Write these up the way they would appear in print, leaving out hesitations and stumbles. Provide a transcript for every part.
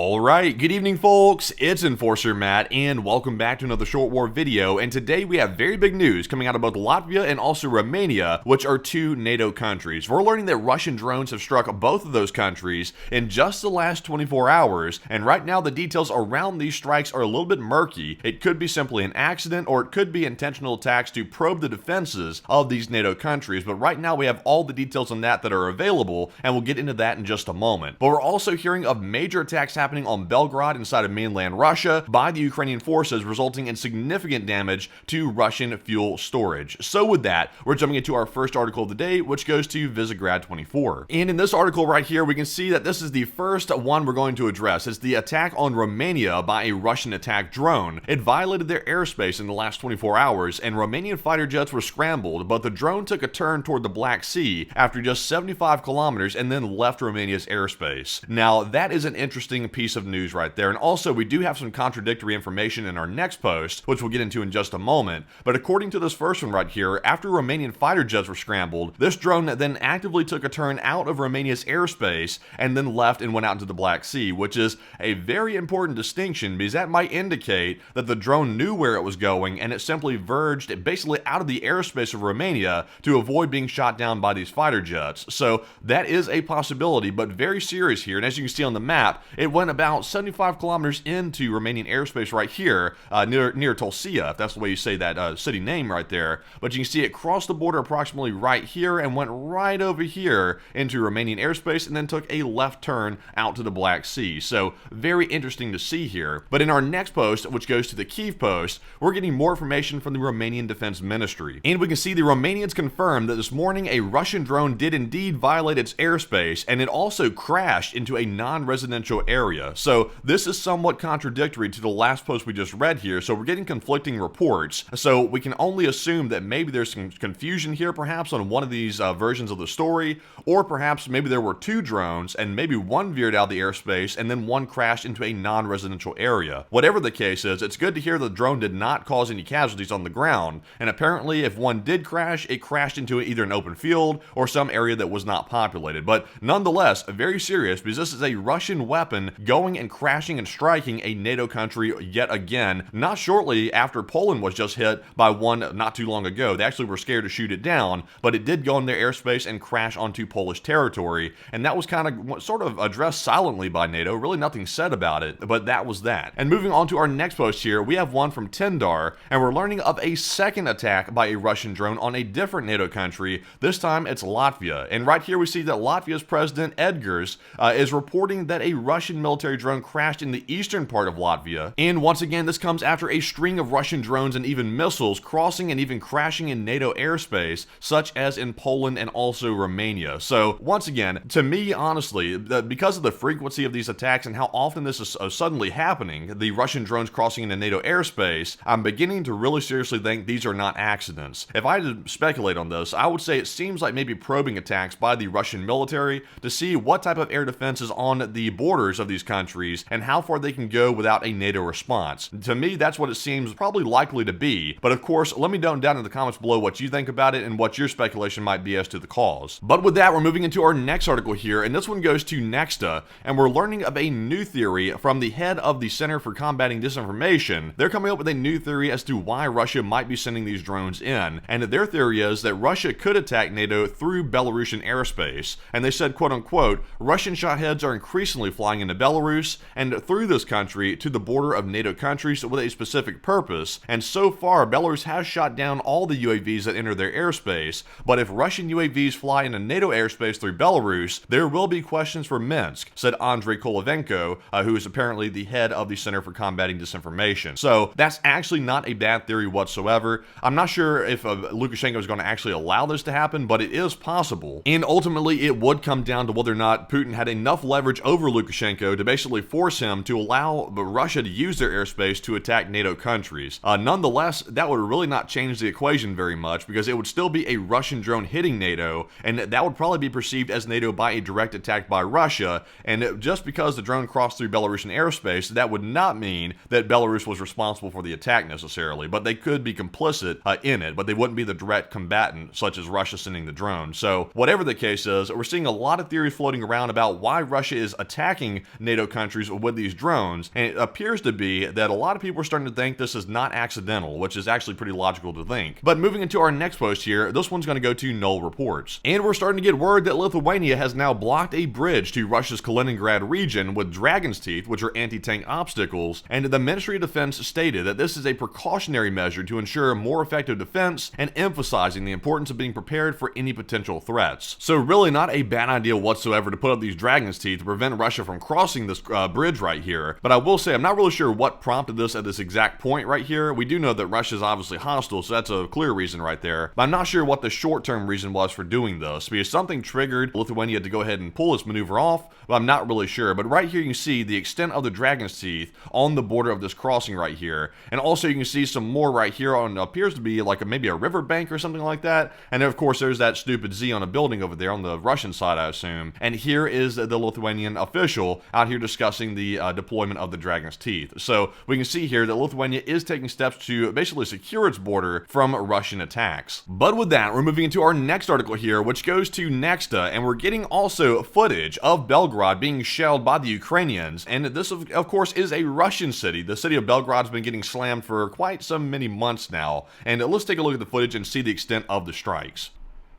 Alright, good evening folks, it's Enforcer Matt, and welcome back to another Short War video, and today we have very big news coming out of both Latvia and also Romania, which are two NATO countries. We're learning that Russian drones have struck both of those countries in just the last 24 hours, and right now the details around these strikes are a little bit murky. It could be simply an accident, or it could be intentional attacks to probe the defenses of these NATO countries, but right now we have all the details on that are available, and we'll get into that in just a moment. But we're also hearing of major attacks happening on Belgrade inside of mainland Russia by the Ukrainian forces, resulting in significant damage to Russian fuel storage. So with that, we're jumping into our first article of the day, which goes to Visegrad 24. And in this article right here, we can see that this is the first one we're going to address. It's the attack on Romania by a Russian attack drone. It violated their airspace in the last 24 hours, and Romanian fighter jets were scrambled, but the drone took a turn toward the Black Sea after just 75 kilometers and then left Romania's airspace. Now, that is an interesting piece of news right there, and also we do have some contradictory information in our next post, which we'll get into in just a moment. But according to this first one right here, after Romanian fighter jets were scrambled, this drone then actively took a turn out of Romania's airspace and then left and went out into the Black Sea, which is a very important distinction because that might indicate that the drone knew where it was going and it simply verged basically out of the airspace of Romania to avoid being shot down by these fighter jets. So that is a possibility, but very serious here. And as you can see on the map, it went about 75 kilometers into Romanian airspace right here, near Tulcea, if that's the way you say that city name right there. But you can see it crossed the border approximately right here and went right over here into Romanian airspace and then took a left turn out to the Black Sea. So very interesting to see here. But in our next post, which goes to the Kyiv post, we're getting more information from the Romanian Defense Ministry. And we can see the Romanians confirmed that this morning a Russian drone did indeed violate its airspace, and it also crashed into a non-residential area. So this is somewhat contradictory to the last post we just read here, so we're getting conflicting reports. So we can only assume that maybe there's some confusion here perhaps on one of these versions of the story, or perhaps maybe there were two drones and maybe one veered out of the airspace and then one crashed into a non-residential area. Whatever the case is, it's good to hear the drone did not cause any casualties on the ground, and apparently if one did crash, it crashed into either an open field or some area that was not populated. But nonetheless, very serious because this is a Russian weapon going and crashing and striking a NATO country yet again, not shortly after Poland was just hit by one not too long ago. They actually were scared to shoot it down, but it did go in their airspace and crash onto Polish territory, and that was kind of sort of addressed silently by NATO, really nothing said about it, but that was that. And moving on to our next post here, we have one from Tindar, and we're learning of a second attack by a Russian drone on a different NATO country. This time it's Latvia, and right here we see that Latvia's President Edgars is reporting that a Russian military drone crashed in the eastern part of Latvia. And once again, this comes after a string of Russian drones and even missiles crossing and even crashing in NATO airspace, such as in Poland and also Romania. So once again, to me, honestly, because of the frequency of these attacks and how often this is suddenly happening, the Russian drones crossing into NATO airspace, I'm beginning to really seriously think these are not accidents. If I had to speculate on this, I would say it seems like maybe probing attacks by the Russian military to see what type of air defense is on the borders of these countries and how far they can go without a NATO response. To me, that's what it seems probably likely to be. But of course, let me know down in the comments below what you think about it and what your speculation might be as to the cause. But with that, we're moving into our next article here, and this one goes to Nexta, and we're learning of a new theory from the head of the Center for Combating Disinformation. They're coming up with a new theory as to why Russia might be sending these drones in, and their theory is that Russia could attack NATO through Belarusian airspace. And they said, quote unquote, Russian shotheads are increasingly flying into Belarus and through this country to the border of NATO countries with a specific purpose, and so far Belarus has shot down all the UAVs that enter their airspace, but if Russian UAVs fly into NATO airspace through Belarus, there will be questions for Minsk, said Andrei Kolovenko, who is apparently the head of the Center for Combating Disinformation. So that's actually not a bad theory whatsoever. I'm not sure if Lukashenko is going to actually allow this to happen, but it is possible. And ultimately, it would come down to whether or not Putin had enough leverage over Lukashenko to basically force him to allow Russia to use their airspace to attack NATO countries. Nonetheless, that would really not change the equation very much because it would still be a Russian drone hitting NATO, and that would probably be perceived as NATO by a direct attack by Russia. And just because the drone crossed through Belarusian airspace, that would not mean that Belarus was responsible for the attack necessarily, but they could be complicit in it, but they wouldn't be the direct combatant, such as Russia sending the drone. So whatever the case is, we're seeing a lot of theories floating around about why Russia is attacking NATO NATO countries with these drones, and it appears to be that a lot of people are starting to think this is not accidental, which is actually pretty logical to think. But moving into our next post here, this one's going to go to null reports. And we're starting to get word that Lithuania has now blocked a bridge to Russia's Kaliningrad region with dragon's teeth, which are anti-tank obstacles, and the Ministry of Defense stated that this is a precautionary measure to ensure more effective defense and emphasizing the importance of being prepared for any potential threats. So really not a bad idea whatsoever to put up these dragon's teeth to prevent Russia from crossing this bridge right here. But I will say I'm not really sure what prompted this at this exact point right here. We do know that Russia is obviously hostile, so that's a clear reason right there. But I'm not sure what the short-term reason was for doing this, because something triggered Lithuania to go ahead and pull this maneuver off, but I'm not really sure. But right here you can see the extent of the dragon's teeth on the border of this crossing right here. And also you can see some more right here on appears to be like maybe a riverbank or something like that. And then of course there's that stupid Z on a building over there on the Russian side, I assume. And here is the Lithuanian official out here discussing the deployment of the dragon's teeth. So we can see here that Lithuania is taking steps to basically secure its border from Russian attacks. But with that, we're moving into our next article here, which goes to Nexta, and we're getting also footage of Belgrade being shelled by the Ukrainians. And this, of course, is a Russian city. The city of Belgrade's been getting slammed for quite some many months now. And let's take a look at the footage and see the extent of the strikes.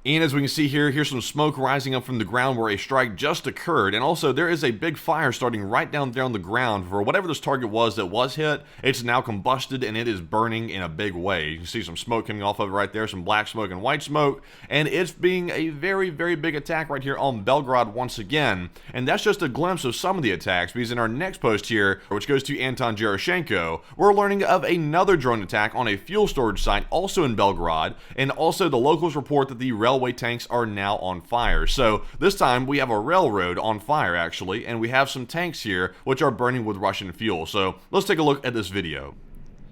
And as we can see here, here's some smoke rising up from the ground where a strike just occurred. And also there is a big fire starting right down there on the ground for whatever this target was that was hit. It's now combusted and it is burning in a big way. You can see some smoke coming off of it right there, some black smoke and white smoke. And it's being a very, very big attack right here on Belgrade once again. And that's just a glimpse of some of the attacks, because in our next post here, which goes to Anton Gerashenko, we're learning of another drone attack on a fuel storage site also in Belgrade. And also the locals report that the railway tanks are now on fire. So this time we have a railroad on fire actually, and we have some tanks here which are burning with Russian fuel. So let's take a look at this video.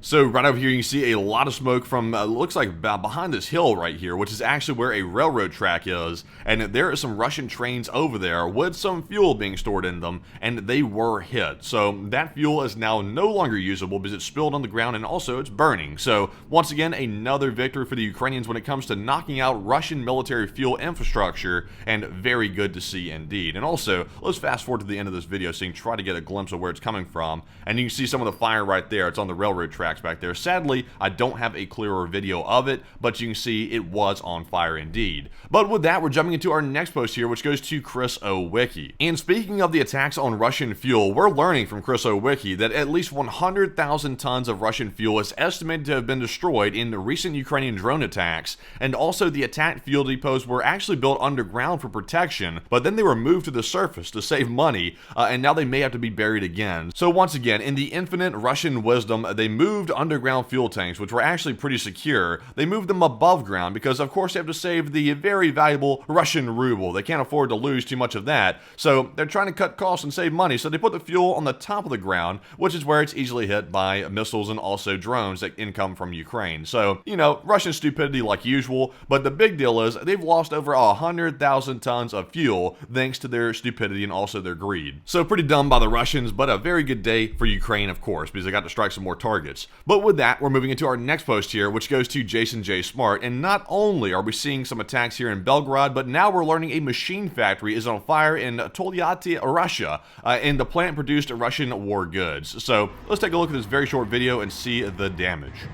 So right over here you can see a lot of smoke from, looks like behind this hill right here, which is actually where a railroad track is, and there are some Russian trains over there with some fuel being stored in them, and they were hit. So that fuel is now no longer usable because it's spilled on the ground and also it's burning. So once again, another victory for the Ukrainians when it comes to knocking out Russian military fuel infrastructure, and very good to see indeed. And also, let's fast forward to the end of this video so you can try to get a glimpse of where it's coming from, and you can see some of the fire right there. It's on the railroad track back there. Sadly, I don't have a clearer video of it, but you can see it was on fire indeed. But with that, we're jumping into our next post here, which goes to Chris Owicki. And speaking of the attacks on Russian fuel, we're learning from Chris Owicki that at least 100,000 tons of Russian fuel is estimated to have been destroyed in the recent Ukrainian drone attacks, and also the attacked fuel depots were actually built underground for protection, but then they were moved to the surface to save money, and now they may have to be buried again. So once again, in the infinite Russian wisdom, they moved underground fuel tanks, which were actually pretty secure. They moved them above ground because of course they have to save the very valuable Russian ruble. They can't afford to lose too much of that, so they're trying to cut costs and save money, so they put the fuel on the top of the ground, which is where it's easily hit by missiles and also drones that income from Ukraine. So, you know, Russian stupidity like usual, but the big deal is they've lost over 100,000 tons of fuel thanks to their stupidity and also their greed. So pretty dumb by the Russians, but a very good day for Ukraine, of course, because they got to strike some more targets. But with that, we're moving into our next post here, which goes to Jason J. Smart. And not only are we seeing some attacks here in Belgrade, but now we're learning a machine factory is on fire in Toliati, Russia, and the plant produced Russian war goods. So let's take a look at this very short video and see the damage.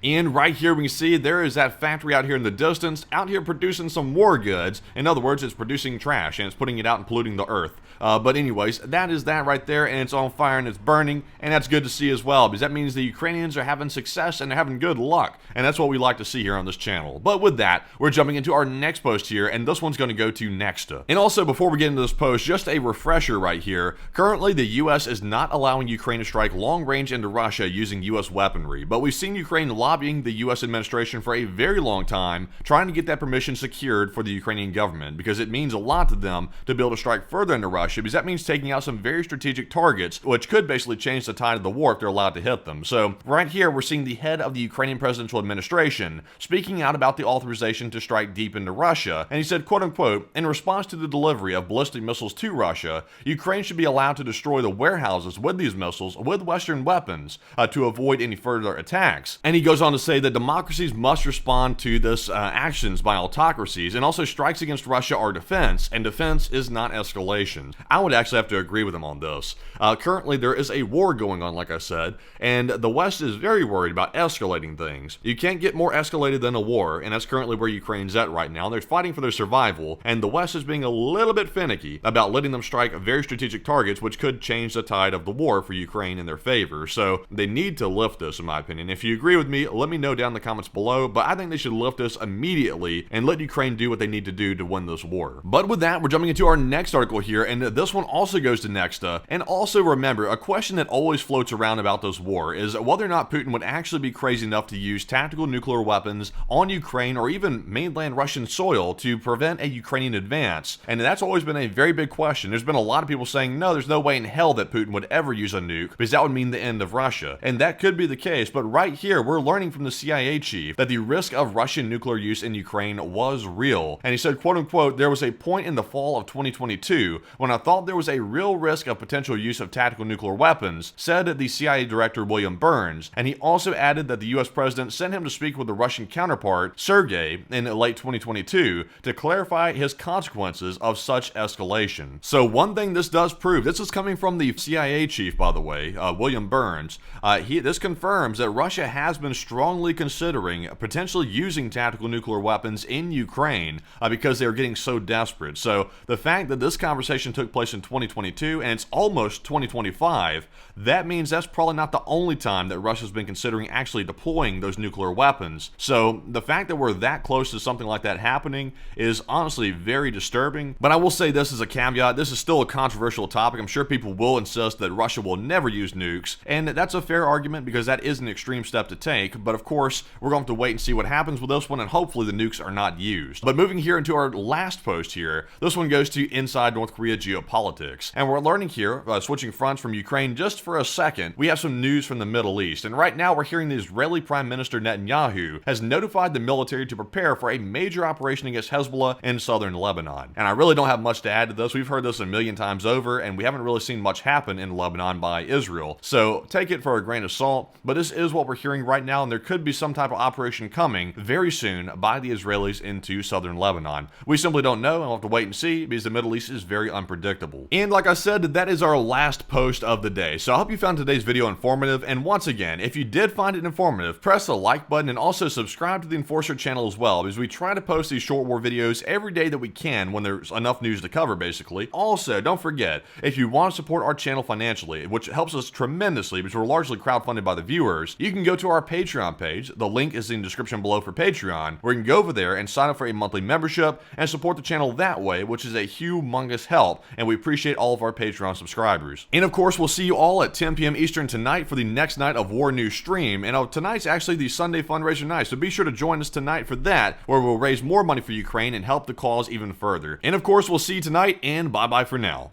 And right here we can see there is that factory out here in the distance, out here producing some war goods. In other words, it's producing trash and it's putting it out and polluting the earth. But anyways, that is that right there, and it's on fire and it's burning, and that's good to see as well, because that means the Ukrainians are having success and they're having good luck, and that's what we like to see here on this channel. But with that, we're jumping into our next post here, and this one's going to go to Nexta. And also, before we get into this post, just a refresher right here. Currently, the U.S. is not allowing Ukraine to strike long range into Russia using U.S. weaponry, but we've seen Ukraine lobbying the U.S. administration for a very long time, trying to get that permission secured for the Ukrainian government, because it means a lot to them to be able to strike further into Russia, because that means taking out some very strategic targets, which could basically change the tide of the war if they're allowed to hit them. So right here, we're seeing the head of the Ukrainian presidential administration speaking out about the authorization to strike deep into Russia, and he said, quote unquote, in response to the delivery of ballistic missiles to Russia, Ukraine should be allowed to destroy the warehouses with these missiles with Western weapons to avoid any further attacks. And he goes goes on to say that democracies must respond to this actions by autocracies, and also strikes against Russia are defense, and defense is not escalation. I would actually have to agree with him on this. Currently, there is a war going on, like I said, and the West is very worried about escalating things. You can't get more escalated than a war, and that's currently where Ukraine's at right now. They're fighting for their survival, and the West is being a little bit finicky about letting them strike very strategic targets, which could change the tide of the war for Ukraine in their favor. So they need to lift this, in my opinion. If you agree with me, let me know down in the comments below, but I think they should lift this immediately and let Ukraine do what they need to do to win this war. But with that, we're jumping into our next article here, and this one also goes to Nexta. And also remember, a question that always floats around about this war is whether or not Putin would actually be crazy enough to use tactical nuclear weapons on Ukraine or even mainland Russian soil to prevent a Ukrainian advance. And that's always been a very big question. There's been a lot of people saying, no, there's no way in hell that Putin would ever use a nuke, because that would mean the end of Russia. And that could be the case, but right here, we're learning from the CIA chief that the risk of Russian nuclear use in Ukraine was real. And he said, quote unquote, there was a point in the fall of 2022 when I thought there was a real risk of potential use of tactical nuclear weapons, said the CIA director William Burns. And he also added that the US president sent him to speak with the Russian counterpart, Sergei, in late 2022 to clarify his consequences of such escalation. So one thing this does prove, this is coming from the CIA chief, by the way, William Burns. This confirms that Russia has been strongly considering potentially using tactical nuclear weapons in Ukraine because they're getting so desperate. So the fact that this conversation took place in 2022 and it's almost 2025, that means that's probably not the only time that Russia's been considering actually deploying those nuclear weapons. So the fact that we're that close to something like that happening is honestly very disturbing. But I will say this as a caveat, this is still a controversial topic. I'm sure people will insist that Russia will never use nukes, and that's a fair argument because that is an extreme step to take. But of course, we're going to have to wait and see what happens with this one, and hopefully the nukes are not used. But moving here into our last post here, this one goes to Inside North Korea Geopolitics. And we're learning here, switching fronts from Ukraine just for a second, we have some news from the Middle East. And right now we're hearing the Israeli Prime Minister Netanyahu has notified the military to prepare for a major operation against Hezbollah in southern Lebanon. And I really don't have much to add to this. We've heard this a million times over, and we haven't really seen much happen in Lebanon by Israel. So take it for a grain of salt, but this is what we're hearing right now, and there could be some type of operation coming very soon by the Israelis into southern Lebanon. We simply don't know, and we'll have to wait and see because the Middle East is very unpredictable. And like I said, that is our last post of the day. So I hope you found today's video informative, and once again, if you did find it informative, press the like button and also subscribe to the Enforcer channel as well, because we try to post these short war videos every day that we can when there's enough news to cover, basically. Also, don't forget, if you want to support our channel financially, which helps us tremendously because we're largely crowdfunded by the viewers, you can go to our Patreon page. The link is in the description below for Patreon, where you can go over there and sign up for a monthly membership and support the channel that way, which is a humongous help, and we appreciate all of our Patreon subscribers. And of course, we'll see you all at 10 p.m. Eastern tonight for the next night of War News stream, and tonight's actually the Sunday fundraiser night, so be sure to join us tonight for that, where we'll raise more money for Ukraine and help the cause even further. And of course, we'll see you tonight, and bye-bye for now.